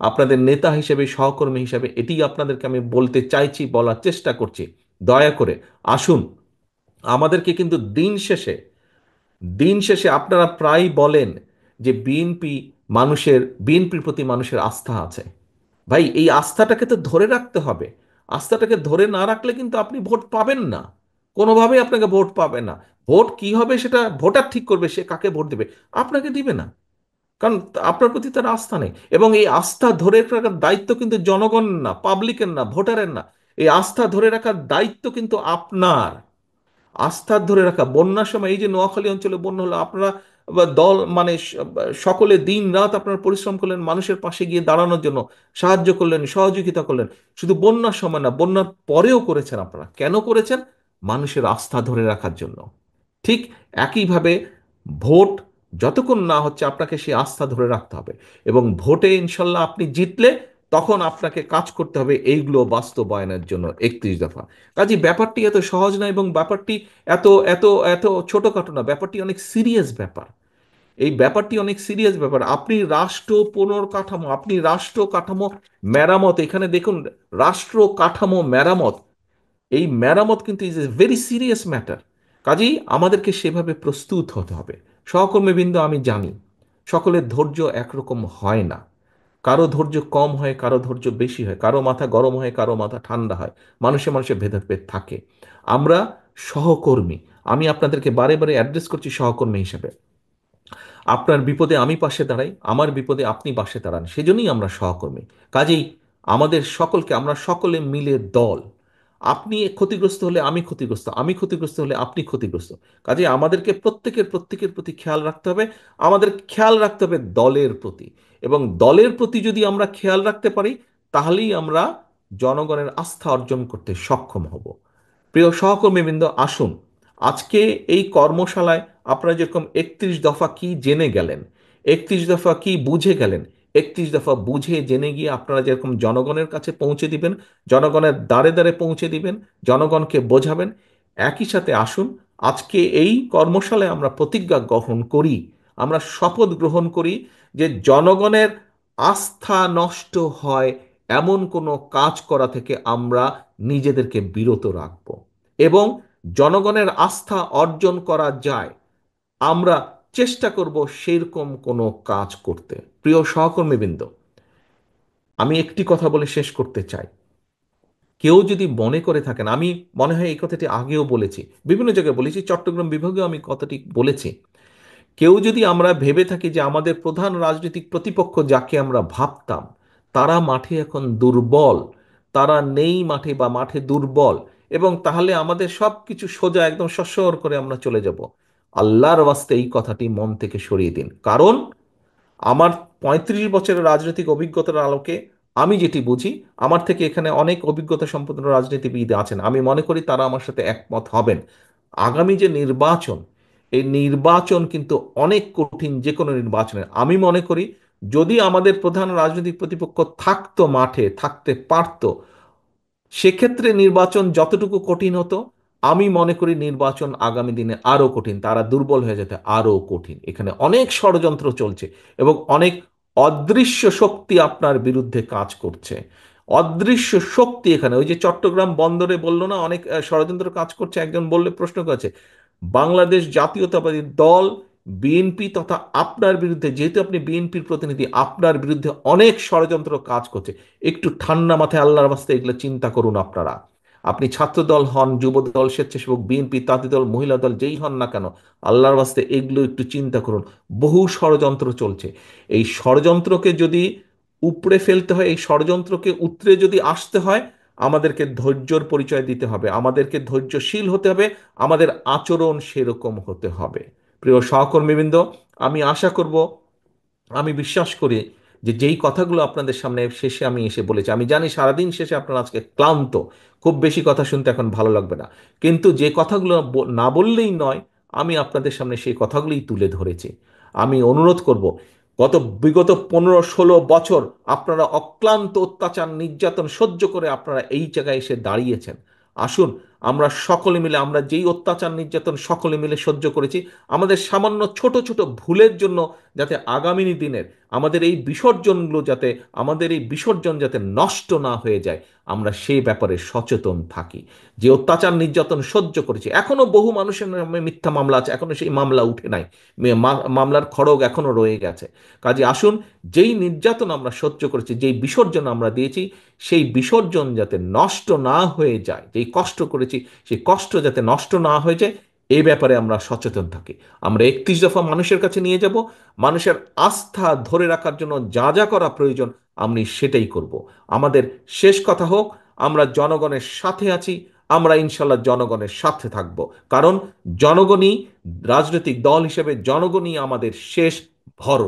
আপনাদের নেতা হিসেবে, সহকর্মী হিসেবে এটি আপনাদেরকে আমি বলতে চাইছি, বলার চেষ্টা করছি, দয়া করে আসুন। আমাদেরকে কিন্তু দিন শেষে আপনারা প্রায় বলেন যে বিএনপির প্রতি মানুষের আস্থা আছে। ভাই, এই আস্থাটাকে তো ধরে রাখতে হবে। আস্থাটাকে ধরে না রাখলে কিন্তু আপনি ভোট পাবেন না, কোনোভাবেই আপনাকে ভোট পাবে না। ভোট কি হবে সেটা ভোটার ঠিক করবে, সে কাকে ভোট দেবে, আপনাকে দিবে না। কারণ আপনার প্রতি তার আস্থা নেই। এবং এই আস্থা ধরে রাখার দায়িত্ব কিন্তু জনগণ না, পাবলিকের না, ভোটারের না। এই আস্থা ধরে রাখার দায়িত্ব কিন্তু আপনার। আস্থা ধরে রাখা, বন্যার সময় এই যে নোয়াখালী অঞ্চলে বন্যা হলো, আপনারা বা দল মানে সকলে দিন রাত আপনারা পরিশ্রম করলেন মানুষের পাশে গিয়ে দাঁড়ানোর জন্য, সাহায্য করলেন, সহযোগিতা করলেন। শুধু বন্যার সময় না, বন্যার পরেও করেছেন। আপনারা কেন করেছেন? মানুষের আস্থা ধরে রাখার জন্য। ঠিক একইভাবে ভোট যতক্ষণ না হচ্ছে, আপনাকে সেই আস্থা ধরে রাখতে হবে। এবং ভোটে ইনশাল্লাহ আপনি জিতলে তখন আপনাকে কাজ করতে হবে এইগুলো বাস্তবায়নের জন্য, 31 দফা। কাজে ব্যাপারটি এত সহজ না, এবং ব্যাপারটি এত এত এত ছোটখাটো না, ব্যাপারটি অনেক সিরিয়াস ব্যাপার। এই ব্যাপারটি অনেক সিরিয়াস ব্যাপার। আপনি রাষ্ট্র পুনর্কাঠামো, আপনি রাষ্ট্র কাঠামো মেরামত, এখানে দেখুন, রাষ্ট্র কাঠামো মেরামত, এই মেরামত কিন্তু is a very serious matter. কাজেই আমাদেরকে সেভাবে প্রস্তুত হতে হবে। সহকর্মীবৃন্দ, আমি জানি সকলের ধৈর্য একরকম হয় না। কারো ধৈর্য কম হয়, কারো ধৈর্য বেশি হয়, কারো মাথা গরম হয়, কারো মাথা ঠান্ডা হয়। মানুষে মানুষে ভেদাভেদ থাকে। আমরা সহকর্মী, আমি আপনাদেরকে বারে বারে অ্যাড্রেস করছি সহকর্মী হিসেবে। আপনার বিপদে আমি পাশে দাঁড়াই, আমার বিপদে আপনি পাশে দাঁড়ান, সেজন্যই আমরা সহকর্মী। কাজেই আমরা সকলে মিলে দল। আপনি ক্ষতিগ্রস্ত হলে আমি ক্ষতিগ্রস্ত, আমি ক্ষতিগ্রস্ত হলে আপনি ক্ষতিগ্রস্ত। কাজেই আমাদেরকে প্রত্যেকের প্রতি খেয়াল রাখতে হবে। আমাদের খেয়াল রাখতে হবে দলের প্রতি। এবং দলের প্রতি যদি আমরা খেয়াল রাখতে পারি, তাহলেই আমরা জনগণের আস্থা অর্জন করতে সক্ষম হব। প্রিয় সহকর্মীবৃন্দ, আসুন আজকে এই কর্মশালায় আপনারা যেরকম 31 দফা কি জেনে গেলেন, 31 দফা কি বুঝে গেলেন, 31 দফা বুঝে জেনে গিয়ে আপনারা যেরকম জনগণের কাছে পৌঁছে দিবেন, জনগণের দ্বারে দ্বারে পৌঁছে দিবেন, জনগণকে বোঝাবেন, একই সাথে আসুন আজকে এই কর্মশালায় আমরা প্রতিজ্ঞা গ্রহণ করি, আমরা শপথ গ্রহণ করি যে জনগণের আস্থা নষ্ট হয় এমন কোনো কাজ করা থেকে আমরা নিজেদেরকে বিরত রাখব। এবং জনগণের আস্থা অর্জন করা যায়, আমরা চেষ্টা করব সেরকম কোনো কাজ করতে। প্রিয় সহকর্মীবৃন্দ, আমি একটি কথা বলে শেষ করতে চাই। কেউ যদি মনে করে থাকেন, আমি মনে হয় এই কথাটি আগেও বলেছি, বিভিন্ন জায়গায় বলেছি, চট্টগ্রাম বিভাগেও আমি কথাটি বলেছি। কেউ যদি আমরা ভেবে থাকি যে আমাদের প্রধান রাজনৈতিক প্রতিপক্ষ যাকে আমরা ভাবতাম, তারা মাঠে এখন দুর্বল, তারা নেই মাঠে বা মাঠে দুর্বল, এবং তাহলে আমাদের সব কিছু সোজা একদম সসর করে আমরা চলে যাব, আল্লাহর ওয়াস্তে এই কথাটি মন থেকে সরিয়ে দিন। কারণ আমার 35 বছরের রাজনৈতিক অভিজ্ঞতার আলোকে আমি যেটি বুঝি, আমার থেকে এখানে অনেক অভিজ্ঞতা সম্পন্ন রাজনীতিবিদ আছেন, আমি মনে করি তারা আমার সাথে একমত হবেন। আগামী যে নির্বাচন, এই নির্বাচন কিন্তু অনেক কঠিন। যে কোনো নির্বাচনের আমি মনে করি, যদি আমাদের প্রধান রাজনৈতিক প্রতিপক্ষ থাকতো, মাঠে থাকতে পারতো, সেক্ষেত্রে নির্বাচন যতটুকু কঠিন হতো, আমি মনে করি নির্বাচন আগামী দিনে আরো কঠিন, তারা দুর্বল হয়ে যেতে আরো কঠিন। এখানে অনেক ষড়যন্ত্র চলছে, এবং অনেক অদৃশ্য শক্তি আপনার বিরুদ্ধে কাজ করছে। অদৃশ্য শক্তি এখানে, ওই যে চট্টগ্রাম বন্দরে বললো না অনেক ষড়যন্ত্র কাজ করছে, একজন বললে প্রশ্ন করেছে, বাংলাদেশ জাতীয়তাবাদী দল বিএনপি তথা আপনার বিরুদ্ধে, যেহেতু আপনি বিএনপির প্রতিনিধি, আপনার বিরুদ্ধে অনেক ষড়যন্ত্র কাজ করছে। একটু ঠান্ডা মাথায় আল্লাহর বাস্তে এগুলো চিন্তা করুন আপনারা। আপনি ছাত্র দল হন, যুব দল, স্বেচ্ছাসেবক, বিএনপি, তাঁতি দল, মহিলা দল, যেই হন না কেন, আল্লাহর বাস্তে এগুলো একটু চিন্তা করুন। বহু ষড়যন্ত্র চলছে। এই ষড়যন্ত্রকে যদি উপড়ে ফেলতে হয়, এই ষড়যন্ত্রকে উতরে যদি আসতে হয়, আমাদেরকে ধৈর্যর পরিচয় দিতে হবে, আমাদেরকে ধৈর্যশীল হতে হবে, আমাদের আচরণ সেরকম হতে হবে। প্রিয় সহকর্মীবৃন্দ, আমি আশা করব, আমি বিশ্বাস করি যে যেই কথাগুলো আপনাদের সামনে শেষে আমি এসে বলেছি, আমি জানি সারাদিন শেষে আপনারা আজকে ক্লান্ত, খুব বেশি কথা শুনতে এখন ভালো লাগবে না, কিন্তু যে কথাগুলো না বললেই নয়, আমি আপনাদের সামনে সেই কথাগুলোই তুলে ধরেছি। আমি অনুরোধ করব, বিগত 15-16 বছর আপনারা অক্লান্ত অত্যাচার নির্যাতন সহ্য করে আপনারা এই জায়গায় এসে দাঁড়িয়েছেন। আসুন আমরা সকলে মিলে, আমরা যেই অত্যাচার নির্যাতন সকলে মিলে সহ্য করেছি, আমাদের সামান্য ছোট ছোট ভুলের জন্য যাতে আগামী দিনের আমাদের এই বিসর্জনগুলো যাতে, আমাদের এই বিসর্জন যাতে নষ্ট না হয়ে যায়, আমরা সেই ব্যাপারে সচেতন থাকি। যে অত্যাচার নির্যাতন সহ্য করেছি, এখনো বহু মানুষের নামে মিথ্যা মামলা আছে, এখনো সেই মামলা উঠে নাই, মামলার খড়গ এখনো রয়ে গেছে। কাজে আসুন, যেই নির্যাতন আমরা সহ্য করেছি, যেই বিসর্জন আমরা দিয়েছি, সেই বিসর্জন যাতে নষ্ট না হয়ে যায়, যেই কষ্ট করেছি সেই কষ্ট যাতে নষ্ট না হয়ে যায়, এই ব্যাপারে আমরা সচেতন থাকি। আমরা 31 দফা মানুষের কাছে নিয়ে যাব, মানুষের আস্থা ধরে রাখার জন্য যা যা করা প্রয়োজন আমি সেটাই করব। আমাদের শেষ কথা হোক, আমরা জনগণের সাথে আছি, আমরা ইনশাল্লাহ জনগণের সাথে থাকব। কারণ জনগণই, রাজনৈতিক দল হিসেবে জনগণই আমাদের শেষ ভরসা।